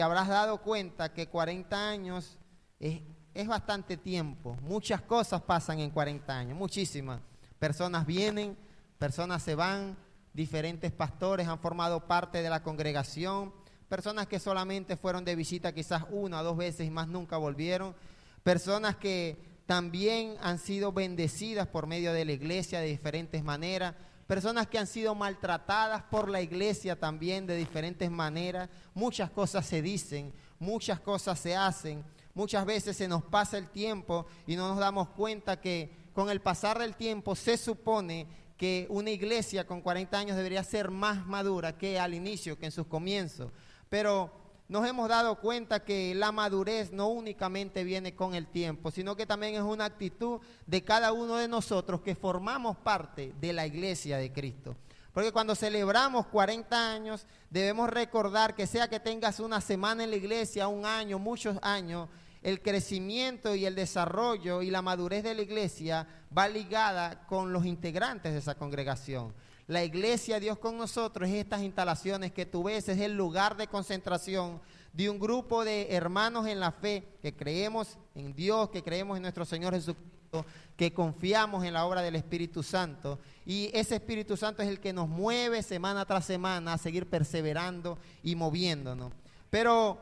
te habrás dado cuenta que 40 años es bastante tiempo. Muchas cosas pasan en 40 años, muchísimas. Personas vienen, personas se van, diferentes pastores han formado parte de la congregación, personas que solamente fueron de visita quizás 1 o 2 veces y más nunca volvieron, personas que también han sido bendecidas por medio de la iglesia de diferentes maneras, personas que han sido maltratadas por la iglesia también de diferentes maneras. Muchas cosas se dicen, muchas cosas se hacen, muchas veces se nos pasa el tiempo y no nos damos cuenta que con el pasar del tiempo se supone que una iglesia con 40 años debería ser más madura que al inicio, que en sus comienzos. Pero nos hemos dado cuenta que la madurez no únicamente viene con el tiempo, sino que también es una actitud de cada uno de nosotros que formamos parte de la iglesia de Cristo. Porque cuando celebramos 40 años, debemos recordar que sea que tengas una semana en la iglesia, 1 año, muchos años, el crecimiento y el desarrollo y la madurez de la iglesia va ligada con los integrantes de esa congregación. La iglesia, Dios con nosotros, es estas instalaciones que tú ves, es el lugar de concentración de un grupo de hermanos en la fe que creemos en Dios, que creemos en nuestro Señor Jesucristo, que confiamos en la obra del Espíritu Santo. Y ese Espíritu Santo es el que nos mueve semana tras semana a seguir perseverando y moviéndonos. Pero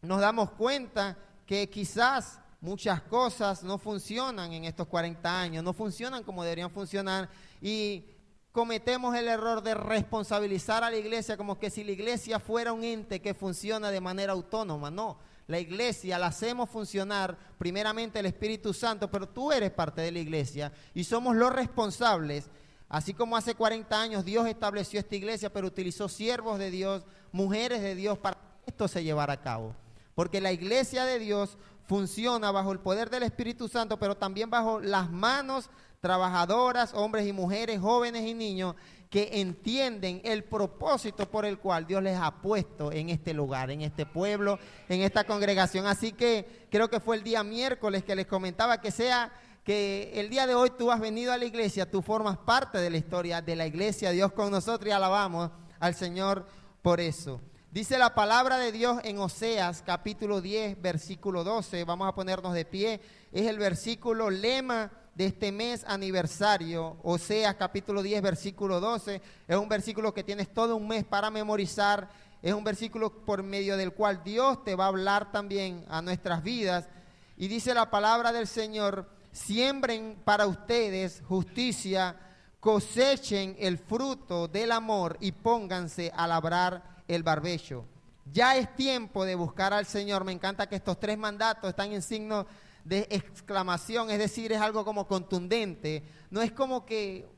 nos damos cuenta que quizás muchas cosas no funcionan en estos 40 años, no funcionan como deberían funcionar y cometemos el error de responsabilizar a la iglesia como que si la iglesia fuera un ente que funciona de manera autónoma. No, la iglesia la hacemos funcionar primeramente el Espíritu Santo, pero tú eres parte de la iglesia y somos los responsables. Así como hace 40 años Dios estableció esta iglesia, pero utilizó siervos de Dios, mujeres de Dios para que esto se llevara a cabo. Porque la iglesia de Dios funciona bajo el poder del Espíritu Santo, pero también bajo las manos trabajadoras, hombres y mujeres, jóvenes y niños, que entienden el propósito por el cual Dios les ha puesto en este lugar, en este pueblo, en esta congregación. Así que creo que fue el día miércoles que les comentaba que sea que el día de hoy tú has venido a la iglesia, tú formas parte de la historia de la iglesia, Dios con nosotros, y alabamos al Señor por eso. Dice la palabra de Dios en Oseas capítulo 10, versículo 12, vamos a ponernos de pie, es el versículo lema de este mes aniversario. Oseas capítulo 10, versículo 12, es un versículo que tienes todo un mes para memorizar, es un versículo por medio del cual Dios te va a hablar también a nuestras vidas, y dice la palabra del Señor: siembren para ustedes justicia, cosechen el fruto del amor y pónganse a labrar el barbecho. Ya es tiempo de buscar al Señor. Me encanta que estos 3 mandatos están en signo de exclamación, es decir, es algo como contundente. No es como que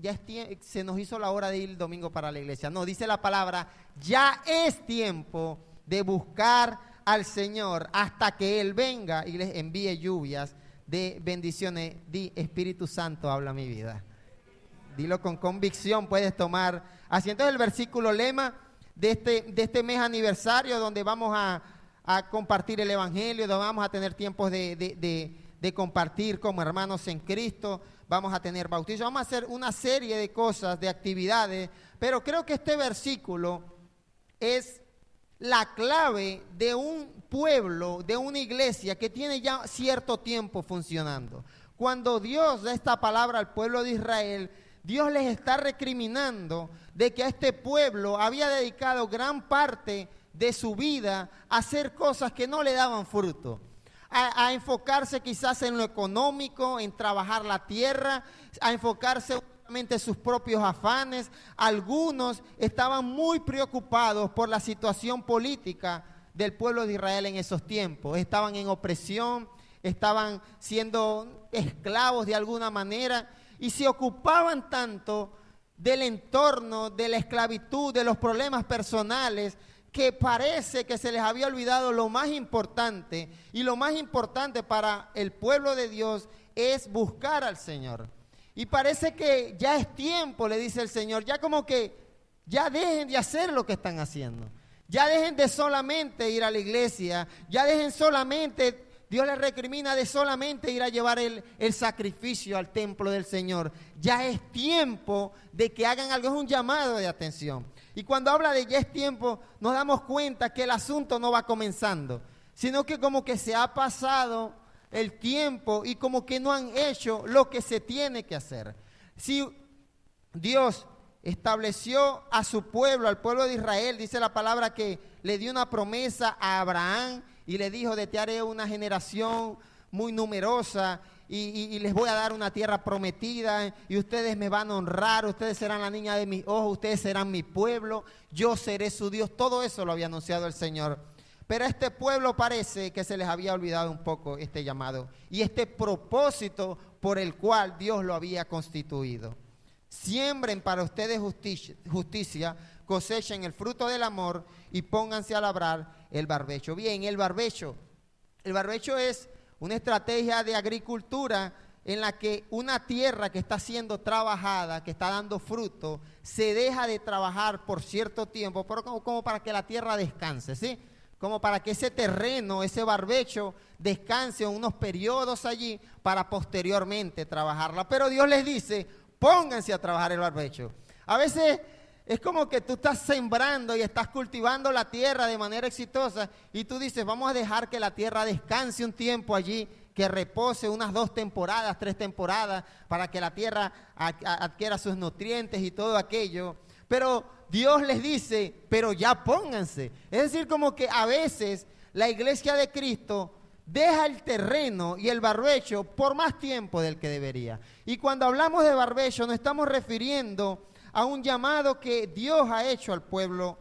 ya se nos hizo la hora de ir el domingo para la iglesia. No, dice la palabra, ya es tiempo de buscar al Señor hasta que Él venga y les envíe lluvias de bendiciones. Di: Espíritu Santo, habla mi vida. Dilo con convicción, puedes tomar asiento. Es el versículo lema de este mes aniversario, donde vamos a compartir el evangelio, donde vamos a tener tiempos de compartir como hermanos en Cristo, vamos a tener bautizo, vamos a hacer una serie de cosas, de actividades, pero creo que este versículo es la clave de un pueblo, de una iglesia que tiene ya cierto tiempo funcionando. Cuando Dios da esta palabra al pueblo de Israel, Dios les está recriminando de que a este pueblo había dedicado gran parte de su vida a hacer cosas que no le daban fruto, a enfocarse quizás en lo económico, en trabajar la tierra, a enfocarse únicamente en sus propios afanes. Algunos estaban muy preocupados por la situación política del pueblo de Israel en esos tiempos. Estaban en opresión, estaban siendo esclavos de alguna manera, y se ocupaban tanto del entorno, de la esclavitud, de los problemas personales, que parece que se les había olvidado lo más importante. Y lo más importante para el pueblo de Dios es buscar al Señor. Y parece que ya es tiempo, le dice el Señor, ya como que ya dejen de hacer lo que están haciendo. Ya dejen de solamente ir a la iglesia, ya dejen solamente... Dios les recrimina de solamente ir a llevar el sacrificio al templo del Señor. Ya es tiempo de que hagan algo, es un llamado de atención. Y cuando habla de ya es tiempo, nos damos cuenta que el asunto no va comenzando, sino que como que se ha pasado el tiempo y como que no han hecho lo que se tiene que hacer. Si Dios estableció a su pueblo, al pueblo de Israel, dice la palabra que le dio una promesa a Abraham y le dijo: de ti haré una generación muy numerosa y les voy a dar una tierra prometida y ustedes me van a honrar, ustedes serán la niña de mis ojos, ustedes serán mi pueblo, yo seré su Dios. Todo eso lo había anunciado el Señor. Pero a este pueblo parece que se les había olvidado un poco este llamado y este propósito por el cual Dios lo había constituido. Siembren para ustedes justicia, cosechen el fruto del amor y pónganse a labrar el barbecho. Bien, el barbecho es una estrategia de agricultura en la que una tierra que está siendo trabajada, que está dando fruto, se deja de trabajar por cierto tiempo, pero como para que la tierra descanse, ¿sí? Como para que ese terreno, ese barbecho, descanse en unos periodos allí para posteriormente trabajarla. Pero Dios les dice: pónganse a trabajar el barbecho. A veces es como que tú estás sembrando y estás cultivando la tierra de manera exitosa y tú dices: vamos a dejar que la tierra descanse un tiempo allí, que repose unas 2 temporadas, 3 temporadas, para que la tierra adquiera sus nutrientes y todo aquello. Pero Dios les dice: pero ya pónganse. Es decir, como que a veces la iglesia de Cristo deja el terreno y el barbecho por más tiempo del que debería. Y cuando hablamos de barbecho nos estamos refiriendo a un llamado que Dios ha hecho al pueblo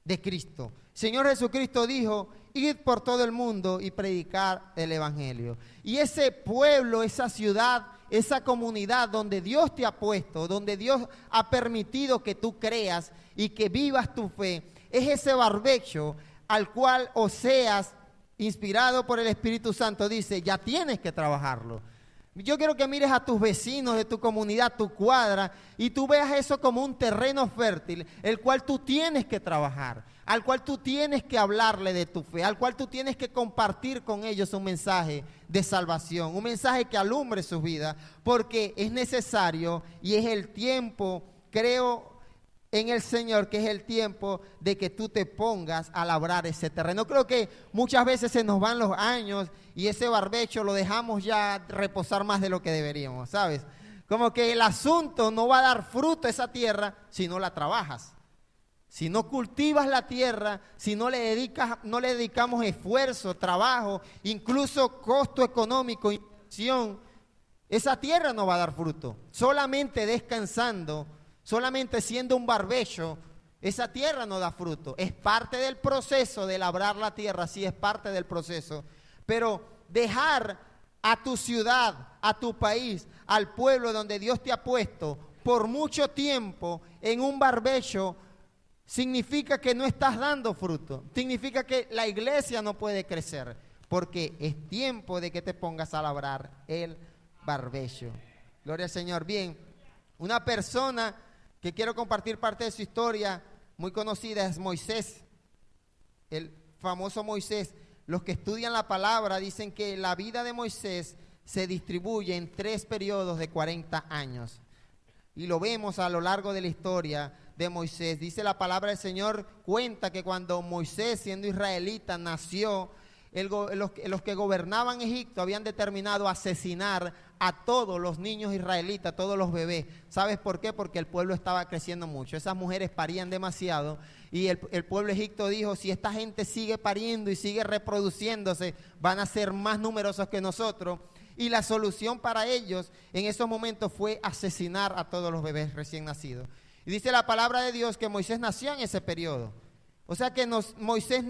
de Cristo. Señor Jesucristo dijo: id por todo el mundo y predicar el evangelio. Y ese pueblo, esa ciudad, esa comunidad donde Dios te ha puesto, donde Dios ha permitido que tú creas y que vivas tu fe, es ese barbecho al cual Oseas, inspirado por el Espíritu Santo, dice: ya tienes que trabajarlo. Yo quiero que mires a tus vecinos de tu comunidad, tu cuadra, y tú veas eso como un terreno fértil, el cual tú tienes que trabajar, al cual tú tienes que hablarle de tu fe, al cual tú tienes que compartir con ellos un mensaje de salvación, un mensaje que alumbre sus vidas, porque es necesario y es el tiempo, creo en el Señor, que es el tiempo de que tú te pongas a labrar ese terreno. Creo que muchas veces se nos van los años y ese barbecho lo dejamos ya reposar más de lo que deberíamos, ¿sabes? Como que el asunto no va a dar fruto a esa tierra si no la trabajas. Si no cultivas la tierra, si no le dedicamos esfuerzo, trabajo, incluso costo económico, inversión, esa tierra no va a dar fruto. Solamente descansando, solamente siendo un barbecho, esa tierra no da fruto. Es parte del proceso de labrar la tierra, sí, es parte del proceso. Pero dejar a tu ciudad, a tu país, al pueblo donde Dios te ha puesto por mucho tiempo en un barbecho, significa que no estás dando fruto. Significa que la iglesia no puede crecer, porque es tiempo de que te pongas a labrar el barbecho. Gloria al Señor. Bien, una persona que quiero compartir parte de su historia muy conocida es Moisés, el famoso Moisés. Los que estudian la palabra dicen que la vida de Moisés se distribuye en 3 periodos de 40 años. Y lo vemos a lo largo de la historia de Moisés. Dice la palabra del Señor, cuenta que cuando Moisés, siendo israelita, nació, los que gobernaban Egipto habían determinado asesinar a todos los niños israelitas, a todos los bebés. ¿Sabes por qué? Porque el pueblo estaba creciendo mucho. Esas mujeres parían demasiado y el pueblo egipto dijo: si esta gente sigue pariendo y sigue reproduciéndose, van a ser más numerosos que nosotros. Y la solución para ellos en esos momentos fue asesinar a todos los bebés recién nacidos. Y dice la palabra de Dios que Moisés nació en ese periodo. O sea que Moisés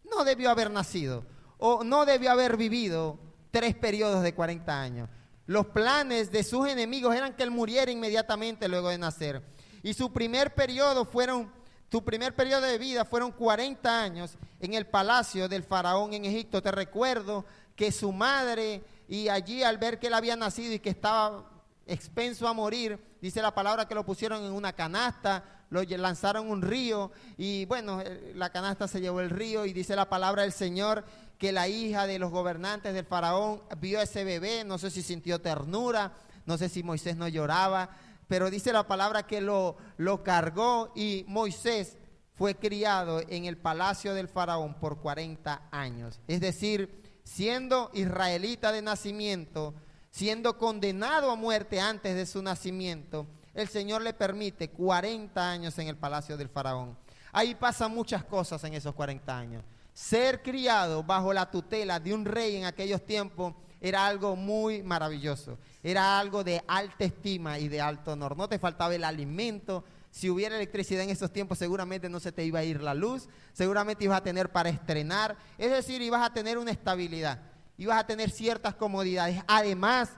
no debió haber nacido o no debió haber vivido 3 periodos de 40 años. Los planes de sus enemigos eran que él muriera inmediatamente luego de nacer. Y su primer periodo de vida fueron 40 años en el palacio del faraón en Egipto. Te recuerdo que su madre, y allí al ver que él había nacido y que estaba expenso a morir, dice la palabra que lo pusieron en una canasta, lo lanzaron a un río y bueno, la canasta se llevó el río, y dice la palabra del Señor que la hija de los gobernantes del faraón vio a ese bebé, no sé si sintió ternura, no sé si Moisés no lloraba, pero dice la palabra que lo cargó, y Moisés fue criado en el palacio del faraón por 40 años. Es decir, siendo israelita de nacimiento, siendo condenado a muerte antes de su nacimiento, el Señor le permite 40 años en el palacio del faraón. Ahí pasan muchas cosas en esos 40 años. Ser criado bajo la tutela de un rey en aquellos tiempos era algo muy maravilloso. Era algo de alta estima y de alto honor. No te faltaba el alimento. Si hubiera electricidad en esos tiempos, seguramente no se te iba a ir la luz. Seguramente ibas a tener para estrenar. Es decir, ibas a tener una estabilidad. Ibas a tener ciertas comodidades. Además,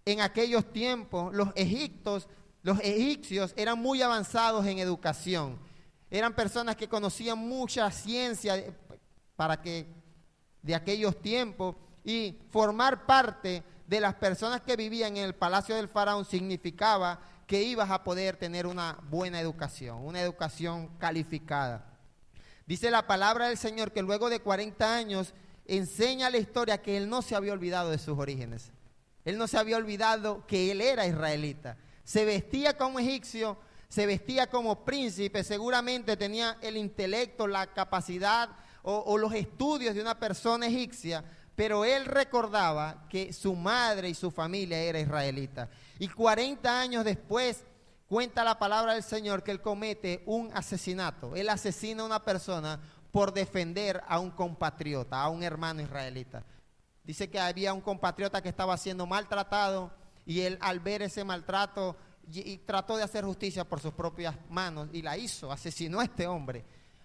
en aquellos tiempos, los egipcios eran muy avanzados en educación. Eran personas que conocían mucha ciencia de aquellos tiempos, y formar parte de las personas que vivían en el palacio del faraón significaba que ibas a poder tener una buena educación, una educación calificada. Dice la palabra del Señor que luego de 40 años enseña la historia que él no se había olvidado de sus orígenes. Él no se había olvidado que él era israelita. Se vestía como egipcio, se vestía como príncipe, seguramente tenía el intelecto, la capacidad o los estudios de una persona egipcia, pero él recordaba que su madre y su familia era israelita. Y 40 años después, cuenta la palabra del Señor que él comete un asesinato. Él asesina a una persona por defender a un compatriota, a un hermano israelita. Dice que había un compatriota que estaba siendo maltratado, y él, al ver ese maltrato, y trató de hacer justicia por sus propias manos, y la hizo, asesinó a este hombre.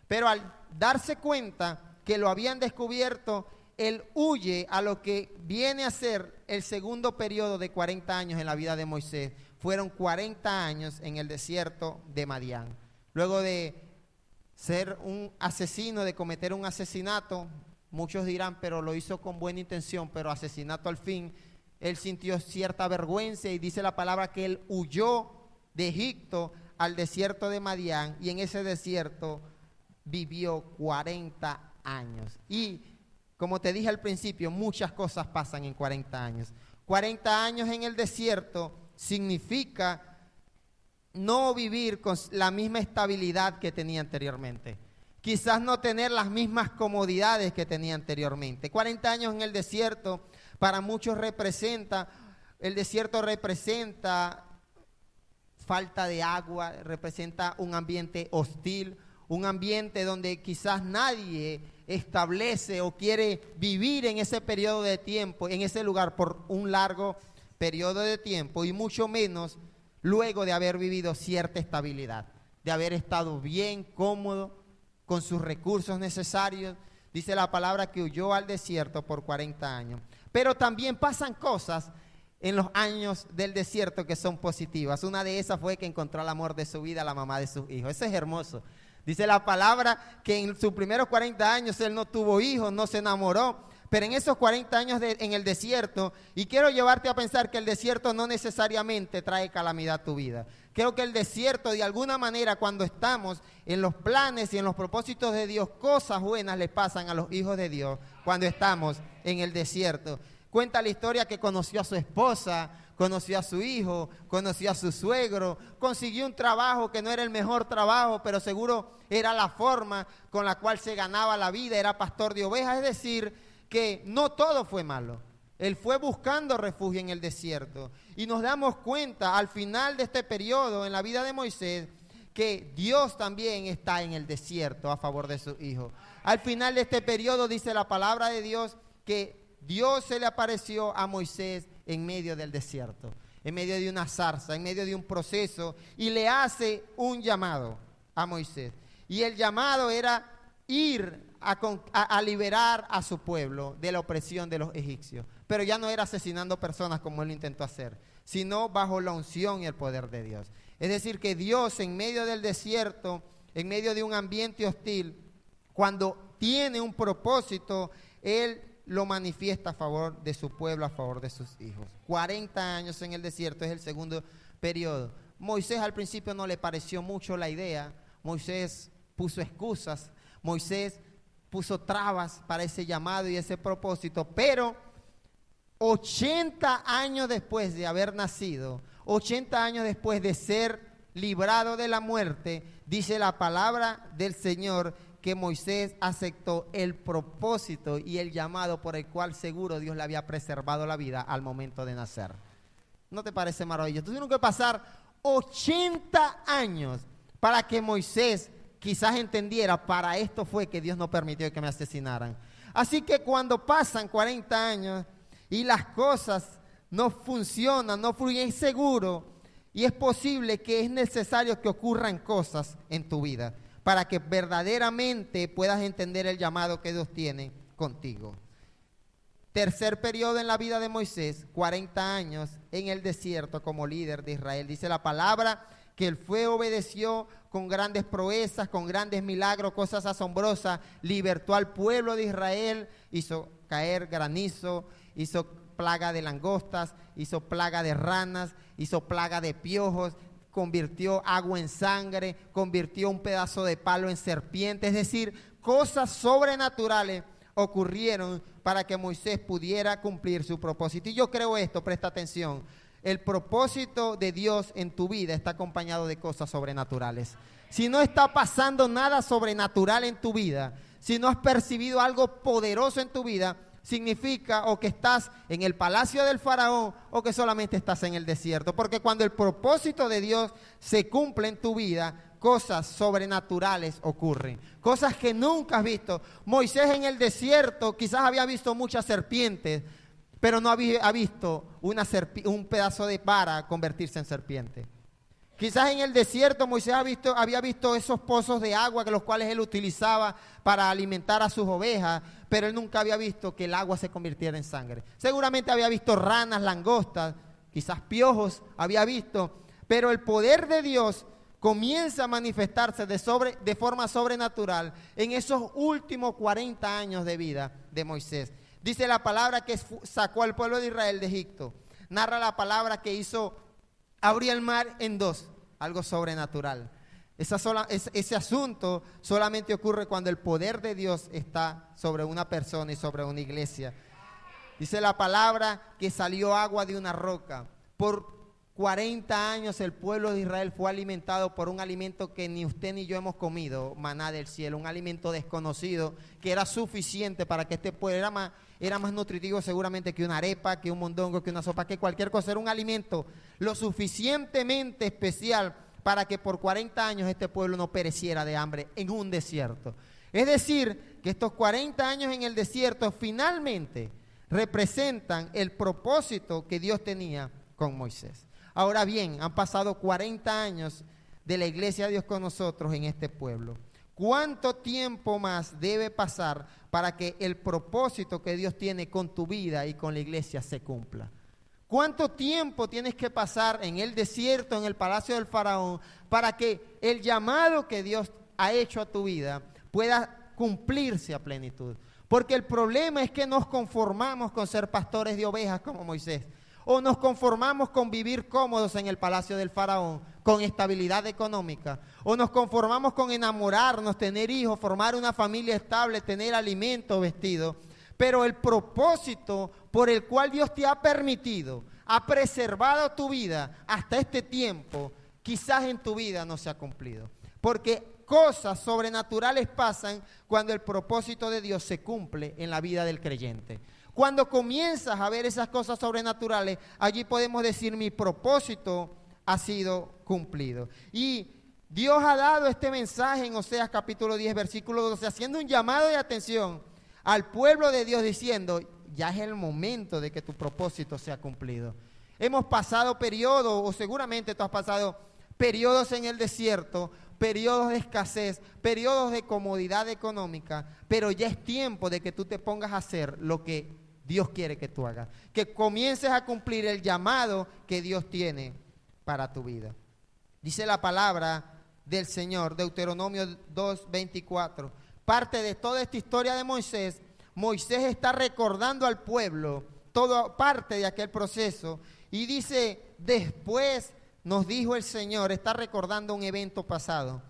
Pero al darse cuenta que lo habían descubierto, él huye a lo que viene a ser el segundo periodo de 40 años en la vida de Moisés. Fueron 40 años en el desierto de Madián. Luego de ser un asesino, de cometer un asesinato, muchos dirán, pero lo hizo con buena intención, pero asesinato al fin, él sintió cierta vergüenza, y dice la palabra que él huyó de Egipto al desierto de Madián, y en ese desierto vivió 40 años. Y como te dije al principio, muchas cosas pasan en 40 años. 40 años en el desierto significa no vivir con la misma estabilidad que tenía anteriormente. Quizás no tener las mismas comodidades que tenía anteriormente. 40 años en el desierto para muchos el desierto representa falta de agua, representa un ambiente hostil, un ambiente donde quizás nadie establece o quiere vivir en ese periodo de tiempo, en ese lugar por un largo periodo de tiempo, y mucho menos luego de haber vivido cierta estabilidad, de haber estado bien, cómodo, con sus recursos necesarios. Dice la palabra que huyó al desierto por 40 años. Pero también pasan cosas en los años del desierto que son positivas. Una de esas fue que encontró el amor de su vida, la mamá de sus hijos. Eso es hermoso. Dice la palabra que en sus primeros 40 años él no tuvo hijos, no se enamoró, pero en esos 40 años en el desierto, y quiero llevarte a pensar que el desierto no necesariamente trae calamidad a tu vida. Creo que el desierto, de alguna manera, cuando estamos en los planes y en los propósitos de Dios, cosas buenas le pasan a los hijos de Dios cuando estamos en el desierto. Cuenta la historia que conoció a su esposa, conoció a su hijo, conoció a su suegro, consiguió un trabajo que no era el mejor trabajo, pero seguro era la forma con la cual se ganaba la vida, era pastor de ovejas. Es decir, que no todo fue malo. Él fue buscando refugio en el desierto. Y nos damos cuenta al final de este periodo en la vida de Moisés que Dios también está en el desierto a favor de su hijo. Al final de este periodo dice la palabra de Dios que Dios se le apareció a Moisés en medio del desierto, en medio de una zarza, en medio de un proceso, y le hace un llamado a Moisés. Y el llamado era ir a liberar a su pueblo de la opresión de los egipcios. Pero ya no era asesinando personas como él intentó hacer, sino bajo la unción y el poder de Dios. Es decir, que Dios en medio del desierto, en medio de un ambiente hostil, cuando tiene un propósito, Él lo manifiesta a favor de su pueblo, a favor de sus hijos. 40 años en el desierto es el segundo periodo. Moisés al principio no le pareció mucho la idea. Moisés puso excusas, Moisés puso trabas para ese llamado y ese propósito, pero 80 años después de haber nacido, 80 años después de ser librado de la muerte, dice la palabra del Señor que Moisés aceptó el propósito y el llamado por el cual seguro Dios le había preservado la vida al momento de nacer. ¿No te parece maravilloso? Tuvieron que pasar 80 años para que Moisés quizás entendiera, para esto fue que Dios no permitió que me asesinaran. Así que cuando pasan 40 años y las cosas no funcionan, no fluyen, es seguro y es posible que es necesario que ocurran cosas en tu vida para que verdaderamente puedas entender el llamado que Dios tiene contigo. Tercer periodo en la vida de Moisés, 40 años en el desierto como líder de Israel. Dice la palabra que él obedeció con grandes proezas, con grandes milagros, cosas asombrosas, libertó al pueblo de Israel, hizo caer granizo, hizo plaga de langostas, hizo plaga de ranas, hizo plaga de piojos, convirtió agua en sangre, convirtió un pedazo de palo en serpiente, es decir, cosas sobrenaturales ocurrieron para que Moisés pudiera cumplir su propósito. Y yo creo esto, presta atención, el propósito de Dios en tu vida está acompañado de cosas sobrenaturales. Si no está pasando nada sobrenatural en tu vida, si no has percibido algo poderoso en tu vida, significa o que estás en el palacio del faraón o que solamente estás en el desierto. Porque cuando el propósito de Dios se cumple en tu vida, cosas sobrenaturales ocurren, cosas que nunca has visto. Moisés en el desierto quizás había visto muchas serpientes, pero no había visto un pedazo de vara convertirse en serpiente. Quizás en el desierto Moisés había visto esos pozos de agua que los cuales él utilizaba para alimentar a sus ovejas, pero él nunca había visto que el agua se convirtiera en sangre. Seguramente había visto ranas, langostas, quizás piojos había visto, pero el poder de Dios comienza a manifestarse de forma sobrenatural en esos últimos 40 años de vida de Moisés. Dice la palabra que sacó al pueblo de Israel de Egipto. Narra la palabra que hizo abrir el mar en dos, algo sobrenatural. Ese asunto solamente ocurre cuando el poder de Dios está sobre una persona y sobre una iglesia. Dice la palabra que salió agua de una roca. Por 40 años el pueblo de Israel fue alimentado por un alimento que ni usted ni yo hemos comido, maná del cielo, un alimento desconocido que era suficiente para que este pueblo era más nutritivo seguramente que una arepa, que un mondongo, que una sopa, que cualquier cosa. Era un alimento lo suficientemente especial para que por 40 años este pueblo no pereciera de hambre en un desierto. Es decir, que estos 40 años en el desierto finalmente representan el propósito que Dios tenía con Moisés. Ahora bien, han pasado 40 años de la iglesia de Dios con nosotros en este pueblo. ¿Cuánto tiempo más debe pasar para que el propósito que Dios tiene con tu vida y con la iglesia se cumpla? ¿Cuánto tiempo tienes que pasar en el desierto, en el palacio del faraón, para que el llamado que Dios ha hecho a tu vida pueda cumplirse a plenitud? Porque el problema es que nos conformamos con ser pastores de ovejas como Moisés. O nos conformamos con vivir cómodos en el palacio del faraón, con estabilidad económica. O nos conformamos con enamorarnos, tener hijos, formar una familia estable, tener alimento, vestido. Pero el propósito por el cual Dios te ha permitido, ha preservado tu vida hasta este tiempo, quizás en tu vida no se ha cumplido. Porque cosas sobrenaturales pasan cuando el propósito de Dios se cumple en la vida del creyente. Cuando comienzas a ver esas cosas sobrenaturales, allí podemos decir mi propósito ha sido cumplido. Y Dios ha dado este mensaje en Oseas capítulo 10, versículo 12, haciendo un llamado de atención al pueblo de Dios diciendo, ya es el momento de que tu propósito sea cumplido. Hemos pasado periodos, o seguramente tú has pasado periodos en el desierto, periodos de escasez, periodos de comodidad económica, pero ya es tiempo de que tú te pongas a hacer lo que Dios quiere que tú hagas, que comiences a cumplir el llamado que Dios tiene para tu vida. Dice la palabra del Señor, Deuteronomio 2:24, parte de toda esta historia de Moisés. Moisés está recordando al pueblo toda parte de aquel proceso y dice, después nos dijo el Señor, está recordando un evento pasado,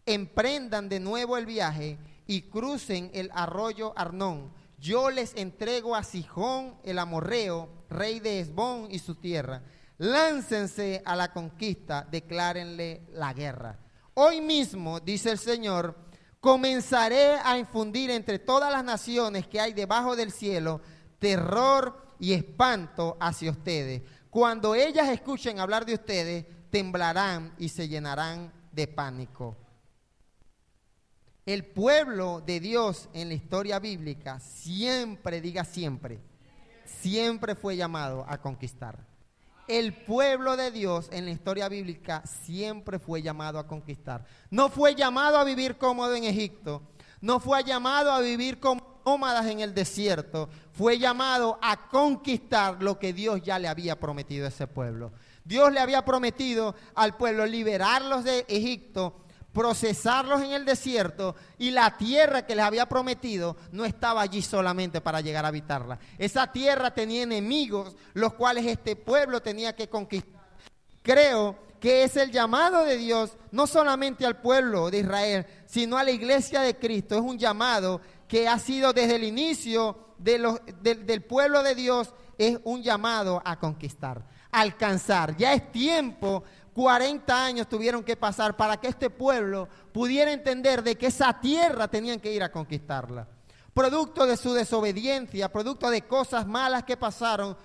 emprendan de nuevo el viaje y crucen el arroyo Arnón. Yo les entrego a Sihón el amorreo, rey de Hesbón y su tierra, láncense a la conquista, declárenle la guerra. Hoy mismo, dice el Señor, comenzaré a infundir entre todas las naciones que hay debajo del cielo terror y espanto hacia ustedes. Cuando ellas escuchen hablar de ustedes, temblarán y se llenarán de pánico. El pueblo de Dios en la historia bíblica siempre, diga siempre, siempre fue llamado a conquistar. El pueblo de Dios en la historia bíblica siempre fue llamado a conquistar. No fue llamado a vivir cómodo en Egipto, no fue llamado a vivir como nómadas en el desierto, fue llamado a conquistar lo que Dios ya le había prometido a ese pueblo. Dios le había prometido al pueblo liberarlos de Egipto, procesarlos en el desierto, y la tierra que les había prometido no estaba allí solamente para llegar a habitarla. Esa tierra tenía enemigos, los cuales este pueblo tenía que conquistar. Creo que es el llamado de Dios, no solamente al pueblo de Israel, sino a la iglesia de Cristo. Es un llamado que ha sido desde el inicio del pueblo de Dios, es un llamado a conquistar, a alcanzar. Ya es tiempo. 40 años tuvieron que pasar para que este pueblo pudiera entender de que esa tierra tenían que ir a conquistarla. Producto de su desobediencia, producto de cosas malas que pasaron,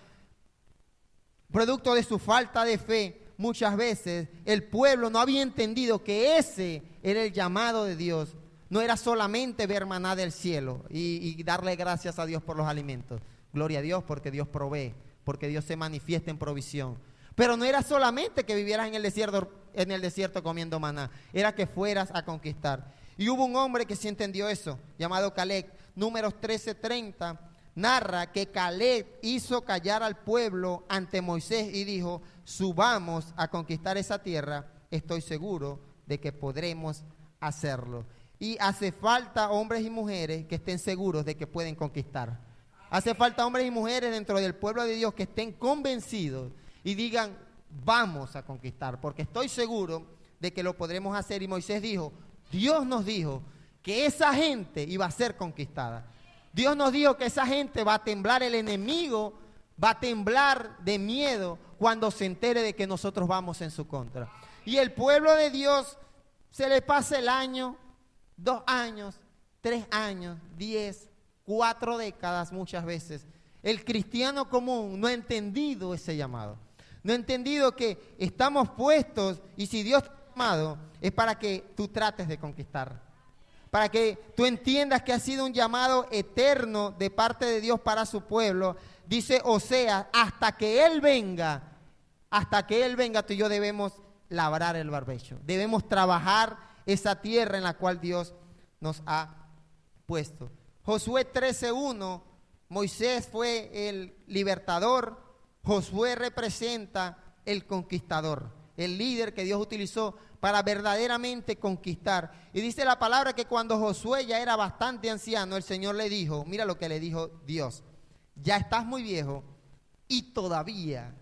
producto de su falta de fe, muchas veces el pueblo no había entendido que ese era el llamado de Dios. No era solamente ver maná del cielo y darle gracias a Dios por los alimentos. Gloria a Dios porque Dios provee, porque Dios se manifiesta en provisión. Pero no era solamente que vivieras en el desierto comiendo maná, era que fueras a conquistar. Y hubo un hombre que sí entendió eso, llamado Caleb. Números 13:30 narra que Caleb hizo callar al pueblo ante Moisés y dijo: subamos a conquistar esa tierra, estoy seguro de que podremos hacerlo. Y hace falta hombres y mujeres que estén seguros de que pueden conquistar. Hace falta hombres y mujeres dentro del pueblo de Dios que estén convencidos y digan: vamos a conquistar, porque estoy seguro de que lo podremos hacer. Y Moisés dijo, Dios nos dijo que esa gente iba a ser conquistada. Dios nos dijo que esa gente va a temblar, el enemigo va a temblar de miedo cuando se entere de que nosotros vamos en su contra. Y el pueblo de Dios se le pasa el año, 2 años, 3 años, 10, 4 décadas muchas veces. El cristiano común no ha entendido ese llamado. No he entendido que estamos puestos, y si Dios te ha llamado es para que tú trates de conquistar, para que tú entiendas que ha sido un llamado eterno de parte de Dios para su pueblo. Dice Oseas, hasta que Él venga, tú y yo debemos labrar el barbecho, debemos trabajar esa tierra en la cual Dios nos ha puesto. Josué 13:1, Moisés fue el libertador. Josué representa el conquistador, el líder que Dios utilizó para verdaderamente conquistar. Y dice la palabra que cuando Josué ya era bastante anciano, el Señor le dijo, mira lo que le dijo Dios: ya estás muy viejo y todavía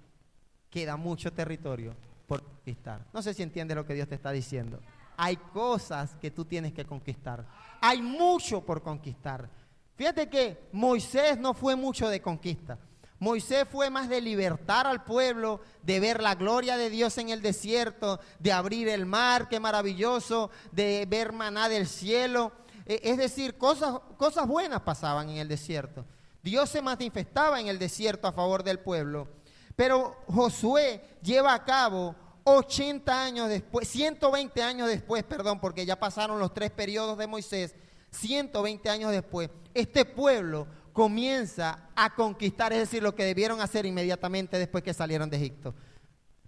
queda mucho territorio por conquistar. No sé si entiendes lo que Dios te está diciendo. Hay cosas que tú tienes que conquistar. Hay mucho por conquistar. Fíjate que Moisés no fue mucho de conquista. Moisés fue más de libertar al pueblo, de ver la gloria de Dios en el desierto, de abrir el mar, qué maravilloso, de ver maná del cielo. Es decir, cosas buenas pasaban en el desierto. Dios se manifestaba en el desierto a favor del pueblo. Pero Josué lleva a cabo 80 años después, 120 años después, porque ya pasaron los 3 periodos de Moisés, 120 años después, este pueblo comienza a conquistar, es decir, lo que debieron hacer inmediatamente después que salieron de Egipto.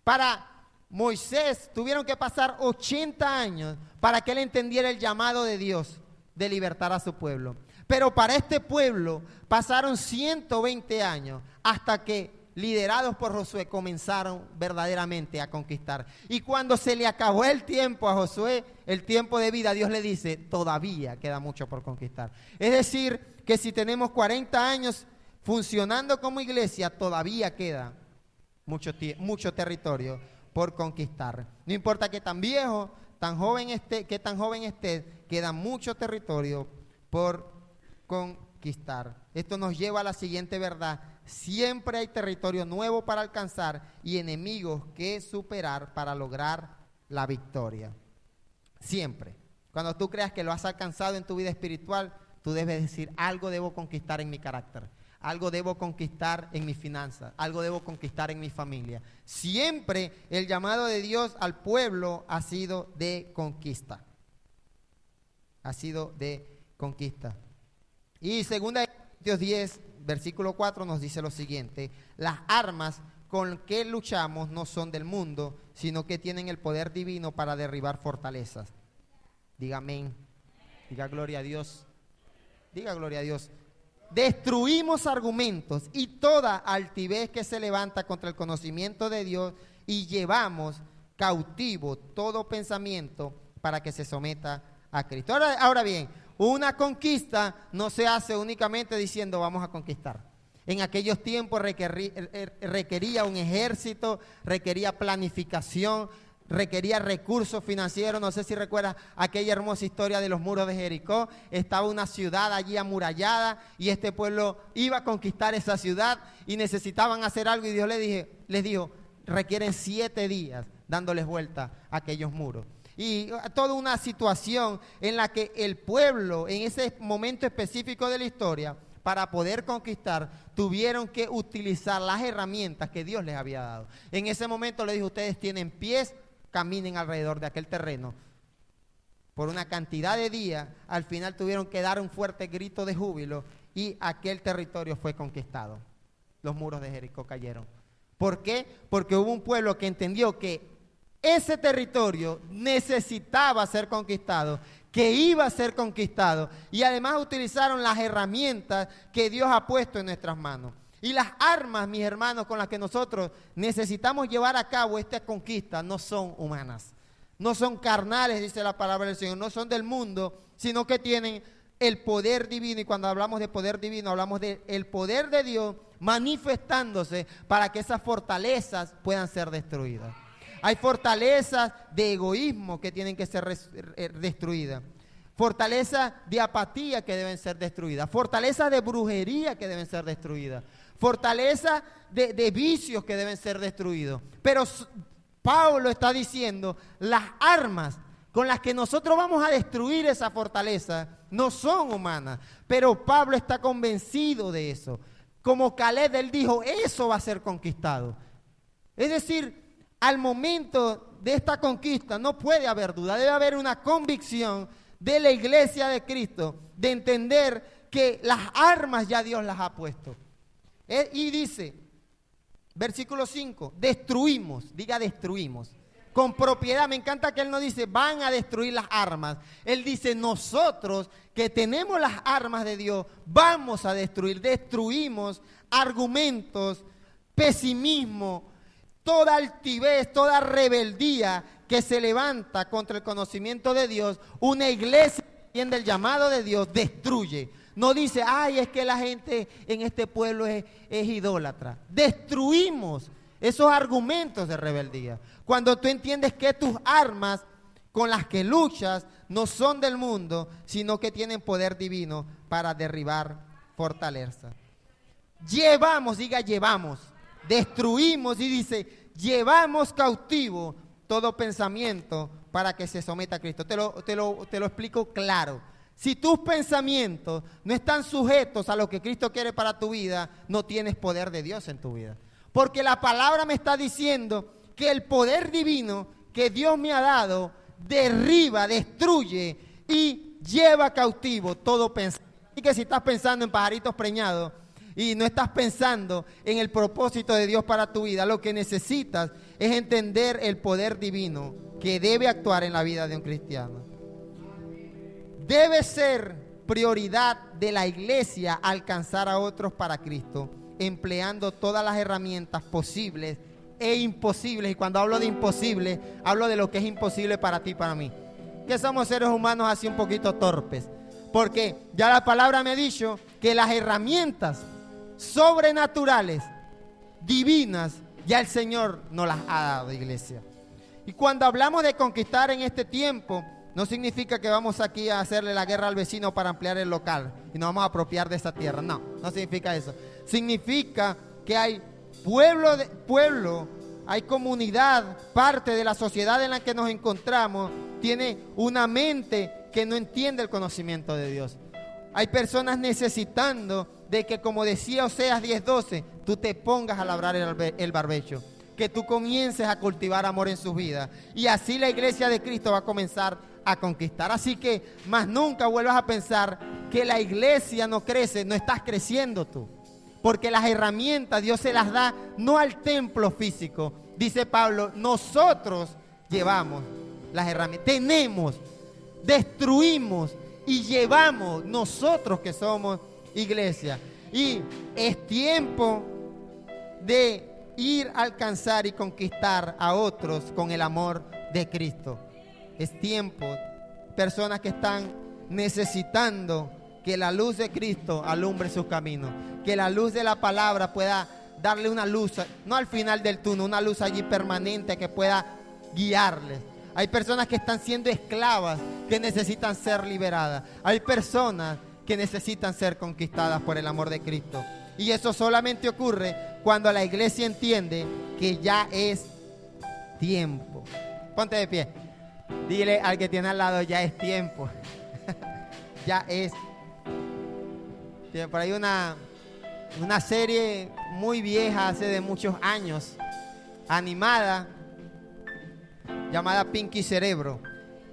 Para Moisés tuvieron que pasar 80 años para que él entendiera el llamado de Dios de libertar a su pueblo. Pero para este pueblo pasaron 120 años hasta que, liderados por Josué, comenzaron verdaderamente a conquistar. Y cuando se le acabó el tiempo a Josué, el tiempo de vida, Dios le dice, todavía queda mucho por conquistar. Es decir, que si tenemos 40 años funcionando como iglesia, todavía queda mucho territorio por conquistar. No importa que tan viejo, que tan joven estés, queda mucho territorio por conquistar. conquistar. Esto nos lleva a la siguiente verdad: siempre hay territorio nuevo para alcanzar y enemigos que superar para lograr la victoria. Siempre. Cuando tú creas que lo has alcanzado en tu vida espiritual, tú debes decir: algo debo conquistar en mi carácter, algo debo conquistar en mis finanzas, algo debo conquistar en mi familia. Siempre el llamado de Dios al pueblo ha sido de conquista. Ha sido de conquista. Y 2 Corintios 10, versículo 4 nos dice lo siguiente: las armas con que luchamos no son del mundo, sino que tienen el poder divino para derribar fortalezas. Diga amén. Diga gloria a Dios. Diga gloria a Dios. Destruimos argumentos y toda altivez que se levanta contra el conocimiento de Dios y llevamos cautivo todo pensamiento para que se someta a Cristo. Ahora bien, una conquista no se hace únicamente diciendo vamos a conquistar. En aquellos tiempos requería un ejército, requería planificación, requería recursos financieros. No sé si recuerdas aquella hermosa historia de los muros de Jericó. Estaba una ciudad allí amurallada y este pueblo iba a conquistar esa ciudad y necesitaban hacer algo, y Dios les dijo, requieren 7 días dándoles vuelta a aquellos muros. Y toda una situación en la que el pueblo, en ese momento específico de la historia, para poder conquistar, tuvieron que utilizar las herramientas que Dios les había dado. En ese momento le dijo: ustedes tienen pies, caminen alrededor de aquel terreno. Por una cantidad de días, al final tuvieron que dar un fuerte grito de júbilo y aquel territorio fue conquistado. Los muros de Jericó cayeron. ¿Por qué? Porque hubo un pueblo que entendió que ese territorio necesitaba ser conquistado, que iba a ser conquistado, y además utilizaron las herramientas que Dios ha puesto en nuestras manos. Y las armas, mis hermanos, con las que nosotros necesitamos llevar a cabo esta conquista no son humanas, no son carnales, dice la palabra del Señor, no son del mundo, sino que tienen el poder divino. Y cuando hablamos de poder divino, hablamos del poder de Dios manifestándose para que esas fortalezas puedan ser destruidas. Hay fortalezas de egoísmo que tienen que ser destruidas, fortalezas de apatía que deben ser destruidas, fortalezas de brujería que deben ser destruidas, fortalezas de vicios que deben ser destruidos. Pero Pablo está diciendo: las armas con las que nosotros vamos a destruir esa fortaleza no son humanas. Pero Pablo está convencido de eso. Como Caleb, él dijo: eso va a ser conquistado. Es decir, al momento de esta conquista no puede haber duda, debe haber una convicción de la iglesia de Cristo, de entender que las armas ya Dios las ha puesto. Y dice, versículo 5, destruimos, diga destruimos, con propiedad. Me encanta que él no dice van a destruir las armas, él dice nosotros que tenemos las armas de Dios, vamos a destruir, destruimos argumentos, pesimismo, toda altivez, toda rebeldía que se levanta contra el conocimiento de Dios. Una iglesia que entiende el llamado de Dios destruye. No dice, ay, es que la gente en este pueblo es idólatra. Destruimos esos argumentos de rebeldía. Cuando tú entiendes que tus armas con las que luchas no son del mundo, sino que tienen poder divino para derribar fortalezas. Llevamos, diga llevamos. Destruimos, y dice, llevamos cautivo todo pensamiento para que se someta a Cristo. Te lo explico claro. Si tus pensamientos no están sujetos a lo que Cristo quiere para tu vida, no tienes poder de Dios en tu vida. Porque la palabra me está diciendo que el poder divino que Dios me ha dado derriba, destruye y lleva cautivo todo pensamiento. Y que si estás pensando en pajaritos preñados y no estás pensando en el propósito de Dios para tu vida, lo que necesitas es entender el poder divino que debe actuar en la vida de un cristiano. Debe ser prioridad de la iglesia alcanzar a otros para Cristo, empleando todas las herramientas posibles e imposibles. Y cuando hablo de imposible, hablo de lo que es imposible para ti y para mí, que somos seres humanos así un poquito torpes, porque ya la palabra me ha dicho que las herramientas sobrenaturales, divinas, ya el Señor nos las ha dado, iglesia. Y cuando hablamos de conquistar en este tiempo, No significa que vamos aquí a hacerle la guerra al vecino para ampliar el local y nos vamos a apropiar de esa tierra. No, no significa eso. Significa que hay pueblo, hay comunidad, parte de la sociedad en la que nos encontramos, tiene una mente que no entiende el conocimiento de Dios. Hay personas necesitando de que, como decía Oseas 10:12, tú te pongas a labrar el barbecho, que tú comiences a cultivar amor en sus vidas. Y así la iglesia de Cristo va a comenzar a conquistar. Así que más nunca vuelvas a pensar que la iglesia no crece. No estás creciendo tú, porque las herramientas Dios se las da no al templo físico. Dice Pablo, nosotros llevamos las herramientas, tenemos, destruimos y llevamos nosotros que somos iglesia. Y es tiempo de ir a alcanzar y conquistar a otros con el amor de Cristo. Es tiempo, personas que están necesitando que la luz de Cristo alumbre sus caminos, que la luz de la palabra pueda darle una luz, no al final del túnel, una luz allí permanente que pueda guiarles. Hay personas que están siendo esclavas, que necesitan ser liberadas. Hay personas que necesitan ser conquistadas por el amor de Cristo. Y eso solamente ocurre cuando la iglesia entiende que ya es tiempo. Ponte de pie. Dile al que tiene al lado, ya es tiempo. Ya es. Tiene por ahí una serie muy vieja, hace de muchos años, animada, llamada Pinky y Cerebro.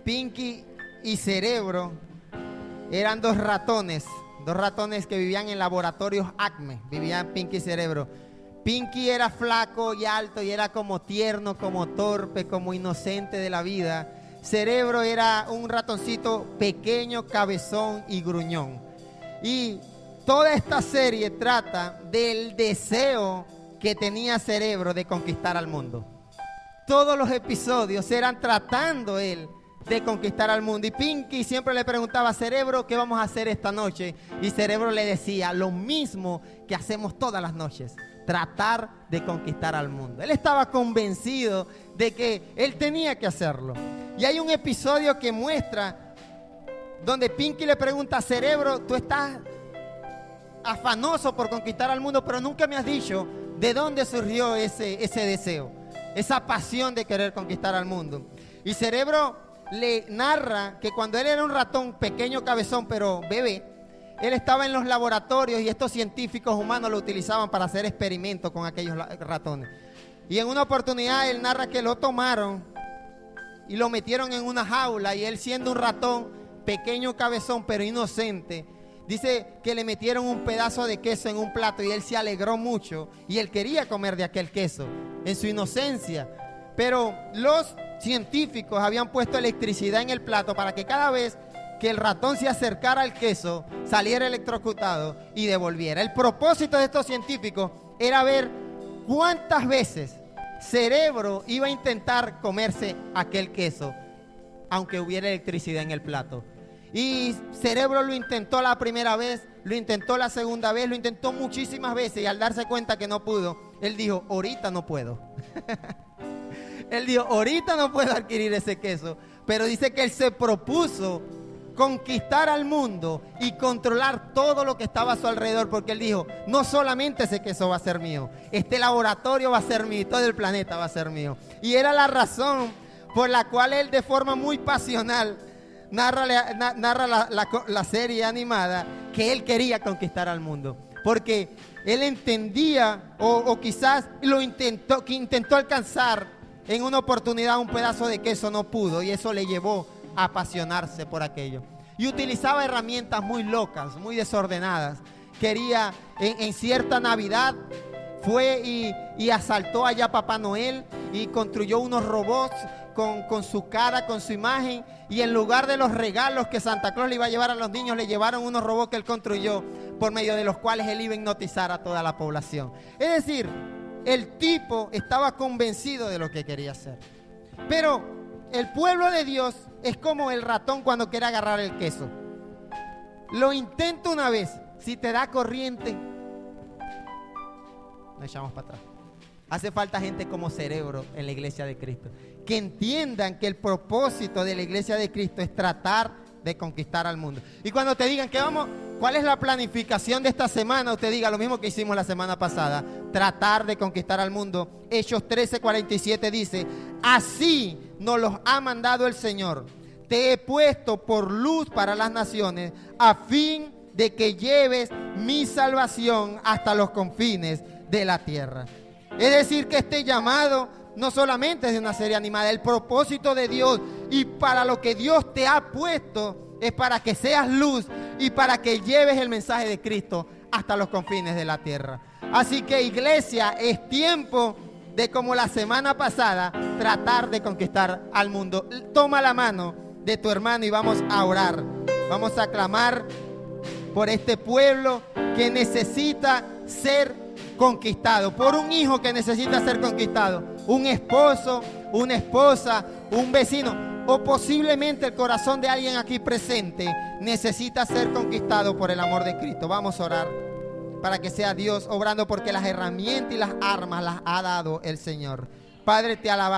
Pinky y Cerebro eran dos ratones que vivían en laboratorios Acme. Vivían Pinky y Cerebro. Pinky era flaco y alto y era como tierno, como torpe, como inocente de la vida. Cerebro era un ratoncito pequeño, cabezón y gruñón. Y toda esta serie trata del deseo que tenía Cerebro de conquistar al mundo. Todos los episodios eran tratando él de conquistar al mundo. Y Pinky siempre le preguntaba a Cerebro, ¿qué vamos a hacer esta noche? Y Cerebro le decía lo mismo que hacemos todas las noches: tratar de conquistar al mundo. Él estaba convencido de que él tenía que hacerlo. Y hay un episodio que muestra donde Pinky le pregunta a Cerebro, tú estás afanoso por conquistar al mundo, pero nunca me has dicho de dónde surgió ese deseo, esa pasión de querer conquistar al mundo. Y Cerebro le narra que cuando él era un ratón pequeño, cabezón, pero bebé, él estaba en los laboratorios y estos científicos humanos lo utilizaban para hacer experimentos con aquellos ratones. Y en una oportunidad él narra que lo tomaron y lo metieron en una jaula, y él, siendo un ratón pequeño, cabezón, pero inocente, dice que le metieron un pedazo de queso en un plato y él se alegró mucho y él quería comer de aquel queso en su inocencia. Pero los científicos habían puesto electricidad en el plato para que cada vez que el ratón se acercara al queso saliera electrocutado y devolviera. El propósito de estos científicos era ver cuántas veces Cerebro iba a intentar comerse aquel queso aunque hubiera electricidad en el plato. Y Cerebro lo intentó la primera vez, lo intentó la segunda vez, lo intentó muchísimas veces, y al darse cuenta que no pudo, él dijo, ahorita no puedo. Él dijo, ahorita no puedo adquirir ese queso. Pero dice que él se propuso conquistar al mundo y controlar todo lo que estaba a su alrededor, porque él dijo, no solamente ese queso va a ser mío, este laboratorio va a ser mío, todo el planeta va a ser mío. Y era la razón por la cual él, de forma muy pasional, narra la serie animada, que él quería conquistar al mundo, porque él entendía, o quizás que intentó alcanzar en una oportunidad un pedazo de queso, no pudo, y eso le llevó a apasionarse por aquello. Y utilizaba herramientas muy locas, muy desordenadas. Quería, en cierta Navidad, fue y asaltó allá a Papá Noel y construyó unos robots con su cara, con su imagen, y en lugar de los regalos que Santa Claus le iba a llevar a los niños, le llevaron unos robots que él construyó, por medio de los cuales él iba a hipnotizar a toda la población. Es decir, el tipo estaba convencido de lo que quería hacer. Pero el pueblo de Dios es como el ratón cuando quiere agarrar el queso. Lo intenta una vez, si te da corriente, nos echamos para atrás. Hace falta gente como Cerebro en la iglesia de Cristo, que entiendan que el propósito de la iglesia de Cristo es tratar de conquistar al mundo. Y cuando te digan que vamos, ¿cuál es la planificación de esta semana? Usted diga lo mismo que hicimos la semana pasada, tratar de conquistar al mundo. Hechos 13:47 dice: así nos los ha mandado el Señor. Te he puesto por luz para las naciones, a fin de que lleves mi salvación hasta los confines de la tierra. Es decir, que este llamado no solamente es de una serie animada, el propósito de Dios y para lo que Dios te ha puesto es para que seas luz y para que lleves el mensaje de Cristo hasta los confines de la tierra. Así que, iglesia, es tiempo de, como la semana pasada, tratar de conquistar al mundo. Toma la mano de tu hermano y vamos a orar. Vamos a clamar por este pueblo que necesita ser conquistado, por un hijo que necesita ser conquistado, un esposo, una esposa, un vecino, o posiblemente el corazón de alguien aquí presente necesita ser conquistado por el amor de Cristo. Vamos a orar para que sea Dios obrando, porque las herramientas y las armas las ha dado el Señor. Padre, te alabamos.